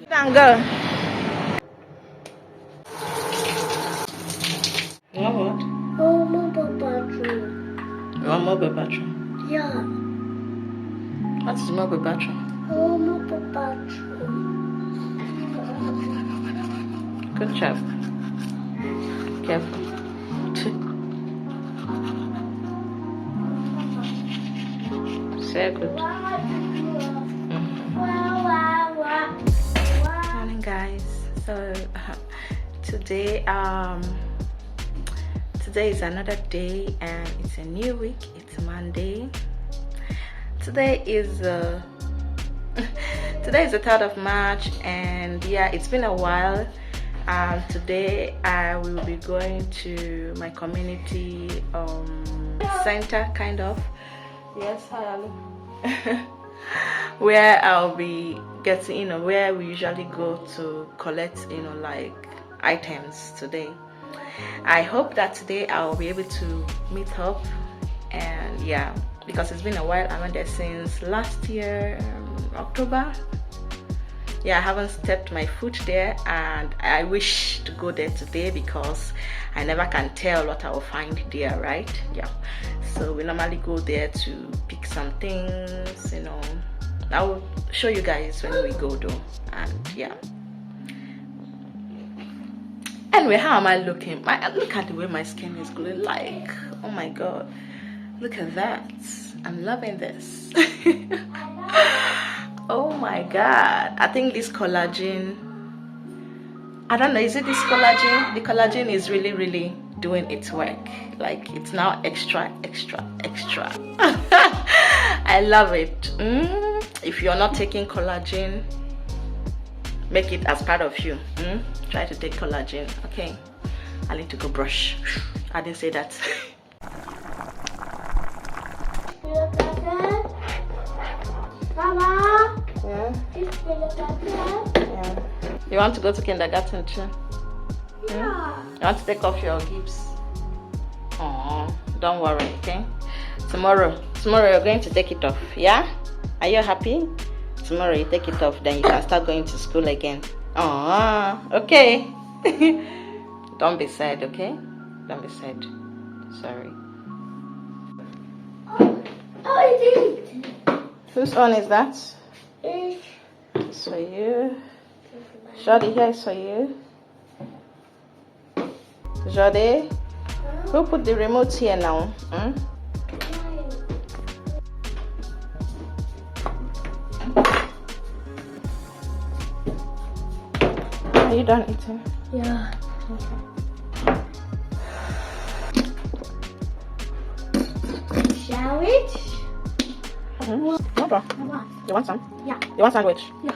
Tango. You want what? Oh, mobile battery. You want mobile battery? Yeah. What is mobile battery? Oh, mobile battery. Good job. Careful. Sehr good. Morning, guys. So today today is another day and it's a new week. It's Monday. Today is today is the 3rd of March, and yeah, it's been a while. Today I will be going to my community center, kind of. Yes, hi Ali. Where I'll be getting, where we usually go to collect, like items today. I hope that today I'll be able to meet up, and yeah, because it's been a while. I went there since last year, October. Yeah, I haven't stepped my foot there, and I wish to go there today because I never can tell what I will find there, right? Yeah, so we normally go there to pick some things, I'll show you guys when we go though. And yeah, anyway, how am I looking? Look at the way my skin is glowing, like, oh my god, look at that. I'm loving this. Oh my god, I think this collagen, I don't know, is it this collagen? The collagen is really doing its work. Like, it's now extra. I love it. If you're not taking collagen, make it as part of you. Try to take collagen. Okay, I need to go brush. I didn't say that. Mama? Yeah? Is kindergarten? Yeah. You want to go to kindergarten too? Yeah. You want to take off your gifts? Oh, don't worry, okay? Tomorrow you're going to take it off, yeah? Are you happy? Tomorrow you take it off, then you can start going to school again. Oh, okay. Don't be sad, okay? Don't be sad. Sorry. Oh, it is. Whose one is that? It's It's for you. Jody, here is for you. Jody, who put the remote here now? Are you done eating? yeah. Shall we? No problem. Mama. You want some? Yeah. You want sandwich? Yeah.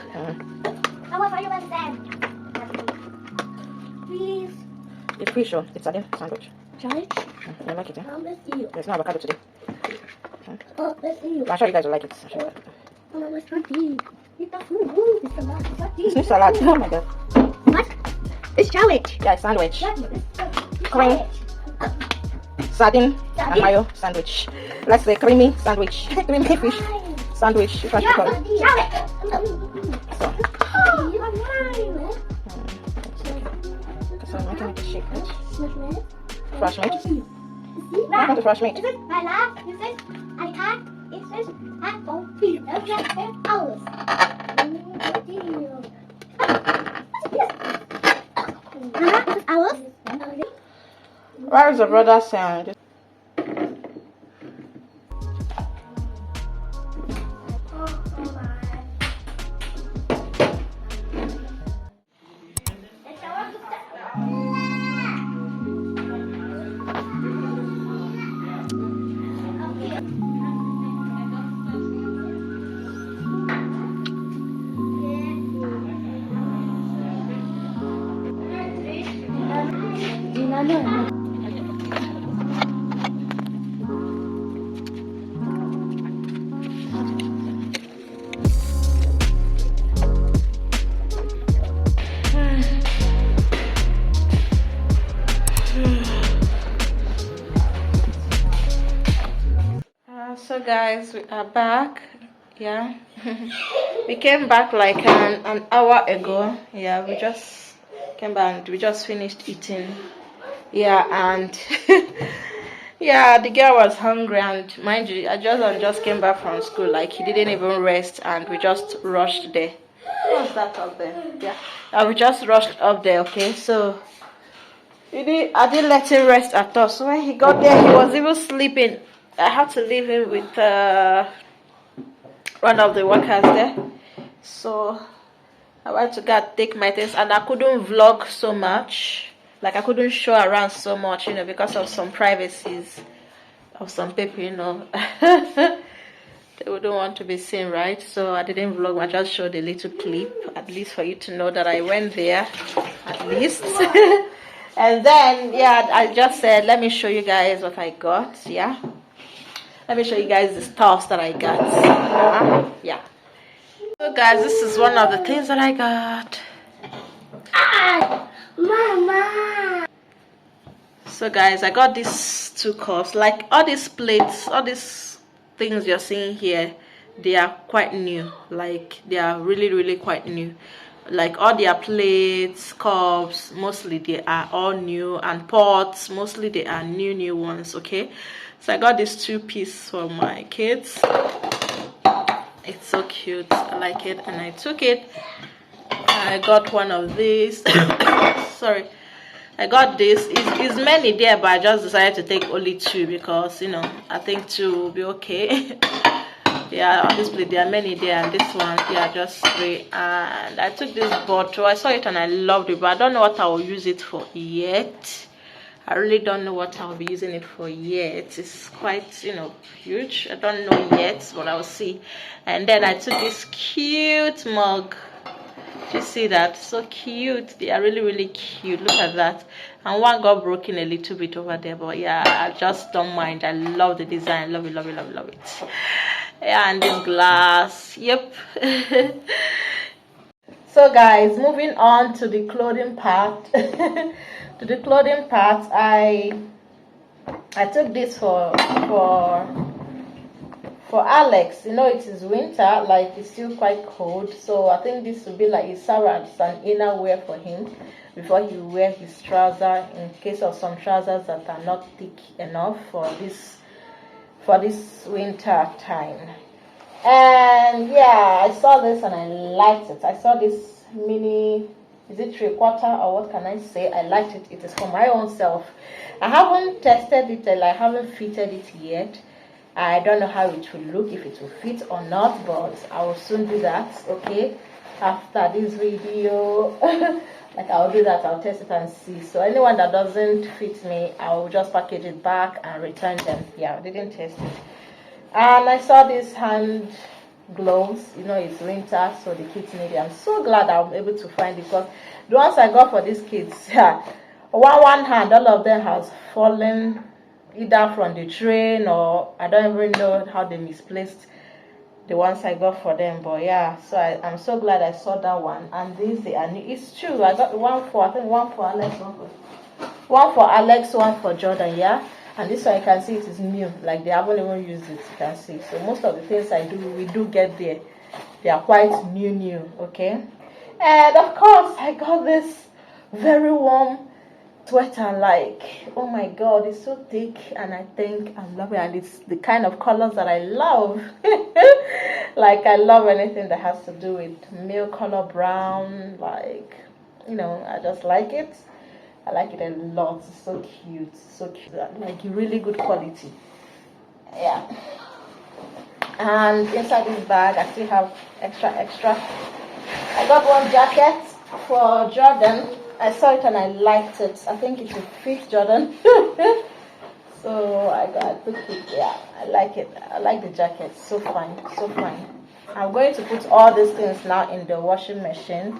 I want for you one please. It's free, sure. It's a sandwich. Shall we? You like it, eh? Let's see you. There's no avocado today. Oh, let's see you. I'm sure you guys will like it. Oh, what's not deep? It's a food. It's a lot. It's not deep. It's no salad. Oh my god. What? It's sandwich. Yeah, it's sandwich. Cream. Sardine and mayo sandwich. Let's say creamy sandwich. Creamy fish sandwich. Fresh pickle. So. So I'm making it a shake, right? Fresh meat. Welcome to fresh meat. Is it my last? Is it? I can't. Is this? I don't feel. That's just hours. This is ours? Where is the brother sound? So guys, we are back. Yeah. We came back like an hour ago. Yeah, we just came back and we just finished eating. Yeah, and yeah, the girl was hungry, and mind you, I just came back from school. Like, he didn't even rest, and we just rushed there. What's that up there? Yeah, we just rushed up there. Okay, so I didn't let him rest at all. So when he got there, he was even sleeping. I had to leave him with one of the workers there. So I went to go take my things, and I couldn't vlog so much. Like, I couldn't show around so much, because of some privacies of some people, They wouldn't want to be seen, right? So I didn't vlog. I just showed a little clip, at least for you to know that I went there, at least. And then, yeah, I just said, let me show you guys what I got. Yeah, let me show you guys the stuff that I got. Yeah. So guys, this is one of the things that I got. Mama. So guys, I got these 2 cups. Like, all these plates, all these things you're seeing here, they are quite new. Like, they are really quite new. Like, all their plates, cups, mostly they are all new, and pots, mostly they are new ones. Okay, so I got these 2 pieces for my kids. It's so cute. I like it, and I took it. I got one of these. Sorry, I got this. It's many there, but I just decided to take only 2 because I think 2 will be okay. Yeah, obviously there are many there, and this one, yeah, just 3. And I took this bottle. I saw it and I loved it, but I don't know what I will use it for yet. I really don't know what I'll be using it for yet. It's quite, huge. I don't know yet, but I'll see. And then I took this cute mug. Do you see that? So cute. They are really cute. Look at that. And one got broken a little bit over there, but yeah, I just don't mind. I love the design. Love it. Yeah, and this glass. Yep. So guys, moving on to the clothing part. I took this for Alex. It is winter, like, it's still quite cold, so I think this will be like a serves an inner wear for him before he wear his trouser, in case of some trousers that are not thick enough for this winter time. And yeah, I saw this and I liked it. I saw this mini, is it 3/4 or what can I say? I liked it. It is for my own self. I haven't tested it, I haven't fitted it yet. I don't know how it will look, if it will fit or not, but I will soon do that. Okay, after this video. Like, I'll do that. I'll test it and see. So anyone that doesn't fit me, I'll just package it back and return them. Yeah, I didn't test it. And I saw these hand gloves. It's winter, so the kids need it. I'm so glad I'm able to find it, because the ones I got for these kids, one hand, all of them has fallen either from the train, or I don't even know how they misplaced the ones I got for them. But yeah, so I'm so glad I saw that one. And these, they are new. It's true, I got one for Alex, one for Jordan. Yeah, and this one, you can see it is new, like they haven't even used it. You can see. So most of the things we do get there, they are quite new. Okay, and of course I got this very warm sweater. Like, oh my god, it's so thick, and I think I love it, and it's the kind of colors that I love. Like, I love anything that has to do with milk color, brown, like, I just like it. I like it a lot. It's so cute, like really good quality. Yeah. And inside this bag I still have extra. I got one jacket for Jordan. I saw it and I liked it. I think it will fit Jordan. So I took it. Yeah, I like it. I like the jacket. So fine. I'm going to put all these things now in the washing machine.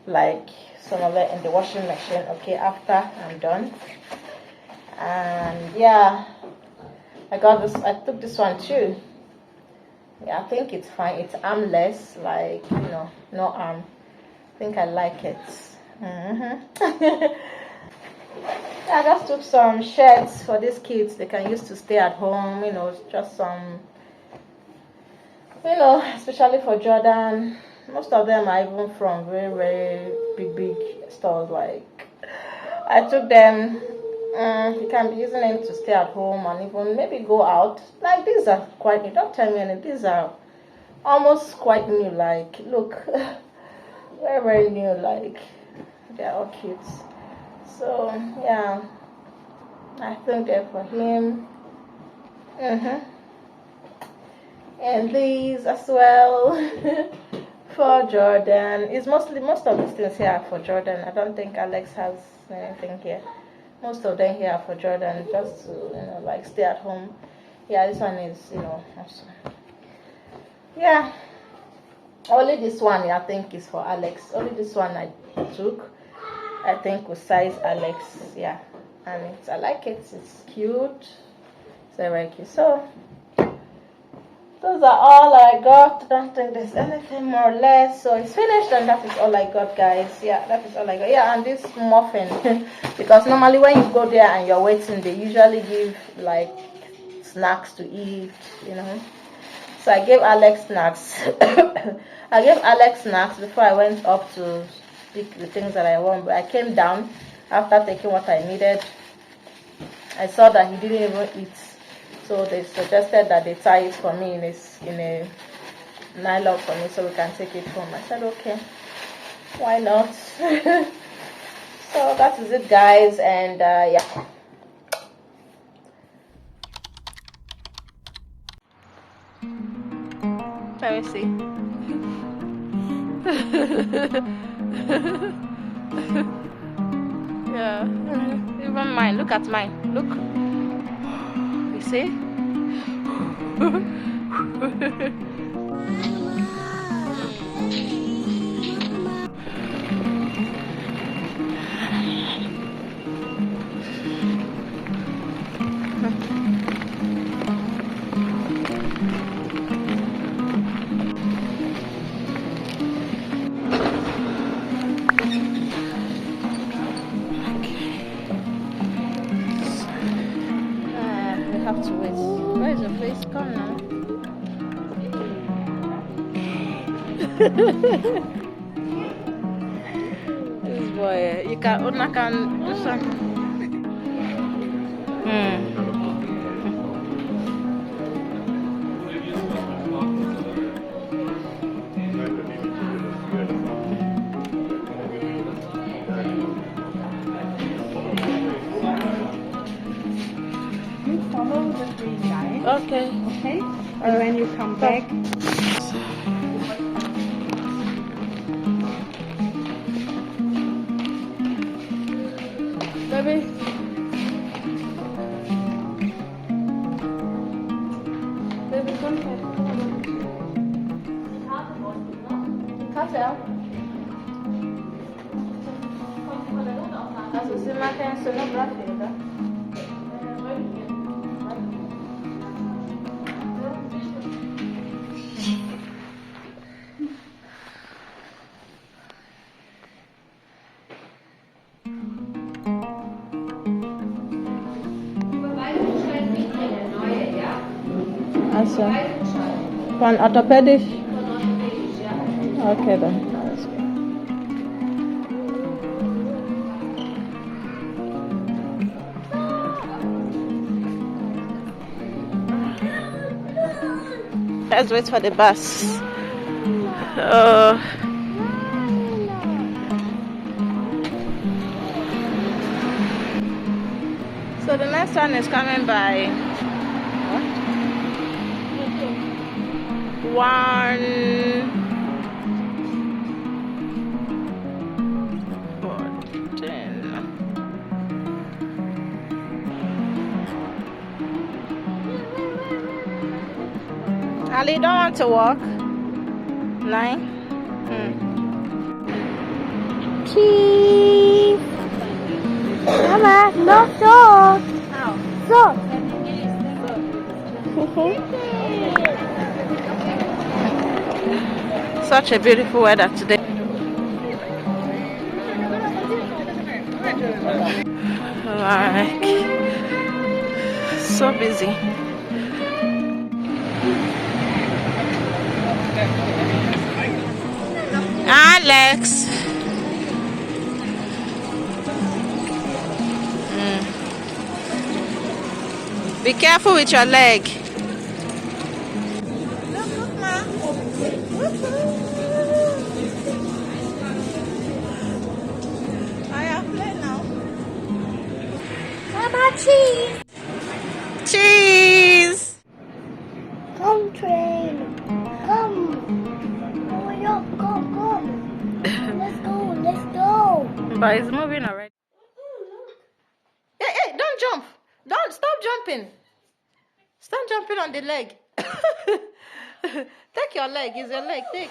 Like, some of it in the washing machine. Okay, after I'm done. And yeah, I got this. I took this one too. Yeah, I think it's fine. It's armless. Like, no arm. I think I like it. I just took some shirts for these kids. They can use to stay at home, just some You know, especially for Jordan, most of them are even from very, very big stores. Like, I took them, you can be using them to stay at home and even maybe go out. Like, these are quite new. Don't tell me anything. These are almost quite new. Like, look, very, very new. Like, they're all cute. So, yeah, I think they're for him. And these as well for Jordan. It's most of these things here are for Jordan. I don't think Alex has anything here. Most of them here are for Jordan, just to like stay at home. Yeah, this one is awesome. Yeah, only this one I think is for Alex. Only this one I took, I think, with size Alex. Yeah, and I like it. It's cute. It's very cute. So those are all I got. I don't think there's anything more or less. So it's finished, and that is all I got, guys. Yeah, that is all I got. Yeah, and this muffin, because normally when you go there and you're waiting, they usually give like snacks to eat, So I gave Alex snacks. I gave Alex snacks before I went up to pick the things that I want. But I came down after taking what I needed. I saw that he didn't even eat. So they suggested that they tie it for me in a nylon for me so we can take it home. I said, okay, why not? So that is it, guys, and yeah. Let me see. Yeah, even mine. Look at mine. Look. You see? We have to wait. Where is your face? Come now. This boy, you can do something. Follow the green line. Okay. Okay. And when you come back, Baby. Baby, come here. Cut out. Also, Sie machen Sonografie, oder? Also, von orthopädisch? Okay, dann. Alles klar. Let's wait for the bus. So the next one is coming by 1:14. Ali, you don't want to walk? 9? Cheese. Mama, no dog. So. Such a beautiful weather today. Like, so busy. legs. Be careful with your leg. Look, ma. I have play now. How about cheese? Cheese. Come, train. Come. Hurry up. Come. Let's go. Let's go. But it's moving already. Hey, hey, don't jump. Don't stop jumping. Stop jumping on the leg. Take your leg. It's your leg. Take.